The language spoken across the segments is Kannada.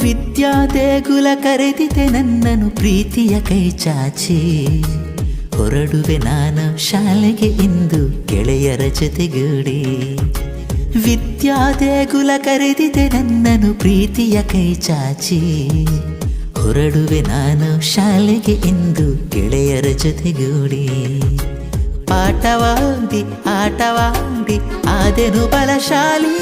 ವಿದ್ಯಾ ದೇಗುಲ ಕರೆದಿದೆ ನನ್ನನು ಪ್ರೀತಿಯ ಕೈ ಚಾಚಿ, ಹೊರಡುವೆ ನಾನು ಶಾಲೆಗೆ ಇಂದು ಗೆಳೆಯರ ಜೊತೆಗೂಡಿ. ವಿದ್ಯಾ ದೇಗುಲ ಕರೆದಿದೆ ನನ್ನನು ಪ್ರೀತಿಯ ಕೈ ಚಾಚಿ, ಹೊರಡುವೆ ನಾನು ಶಾಲೆಗೆ ಇಂದು ಗೆಳೆಯರ ಜೊತೆಗೂಡಿ. ಪಾಠವಾಡಿ ಆಟವಾಡಿ ಆದೆನು ಬಲಶಾಲಿ,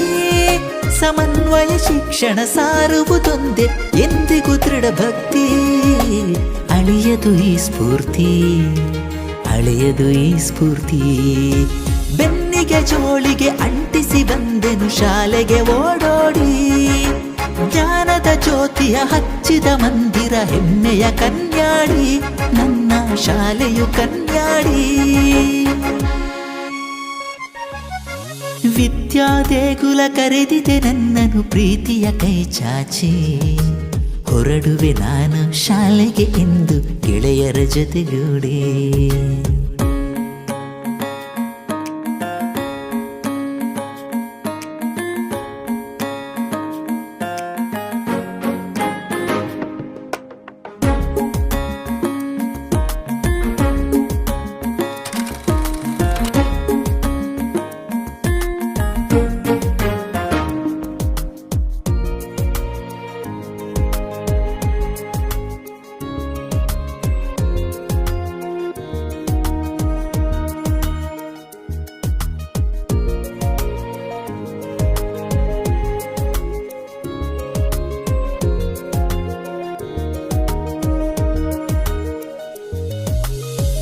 ಸಮನ್ವಯ ಶಿಕ್ಷಣ ಸಾರುವುದೊಂದೇ ಎಂದಿಗೂ ದೃಢ ಭಕ್ತಿ. ಅಳಿಯದು ಈ ಸ್ಫೂರ್ತಿ, ಅಳಿಯದು ಈ ಸ್ಫೂರ್ತಿ. ಬೆನ್ನಿಗೆ ಜೋಳಿಗೆ ಅಂಟಿಸಿ ಬಂದೆನು ಶಾಲೆಗೆ ಓಡೋಡಿ, ಜ್ಞಾನದ ಜ್ಯೋತಿಯ ಹಚ್ಚಿದ ಮಂದಿರ ಹೆಮ್ಮೆಯ ಕನ್ಯಾಡಿ, ನನ್ನ ಶಾಲೆಯು ಕನ್ಯಾಡಿ. ವಿದ್ಯಾ ದೇಗುಲ ಕರೆದಿದೆ ನನ್ನನು ಪ್ರೀತಿಯ ಕೈ ಚಾಚಿ, ಹೊರಡುವೆ ನಾನು ಶಾಲೆಗೆ ಇಂದು ಗೆಳೆಯರ ಜೊತೆಗೂಡಿ.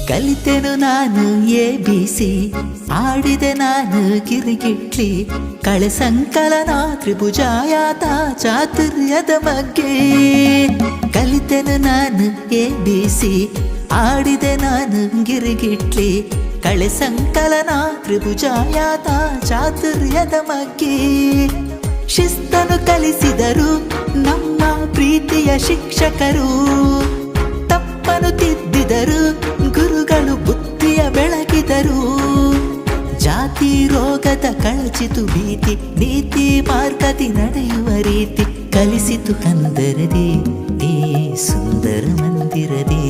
ಕಲಿತೆನು ನಾನು ABC, ಆಡಿದೆ ನಾನು ಗಿರಿಗಿಟ್ಲಿ, ಕಳೆ ಸಂಕಲನ ತ್ರಿಭುಜಾಯಾತ ಚಾತುರ್ಯದ ಬಗ್ಗೆ. ಕಲಿತೆನು ನಾನು ABC, ಆಡಿದೆ ನಾನು ಗಿರಿಗಿಟ್ಲಿ, ಕಳೆ ಸಂಕಲನ ತ್ರಿಭುಜಾಯಾತ ಚಾತುರ್ಯದ ಬಗ್ಗೆ. ಶಿಸ್ತನು ಕಲಿಸಿದರು ನಮ್ಮ ಪ್ರೀತಿಯ ಶಿಕ್ಷಕರು, ತಪ್ಪನು ತಿದ್ದಿದರು ಗುರುಗಳು ಬುದ್ಧಿಯ ಬೆಳಗಿದರು. ಜಾತಿ ರೋಗದ ಕಳಚಿತು ಭೀತಿ, ನೀತಿ ಮಾರ್ಗದಿ ನಡೆಯುವ ರೀತಿ ಕಲಿಸಿತು ಹಂದರದಿ ಈ ಸುಂದರ ಮಂದಿರದಿ,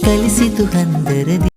ಕಲಿಸಿತು ಹಂದರದಿ.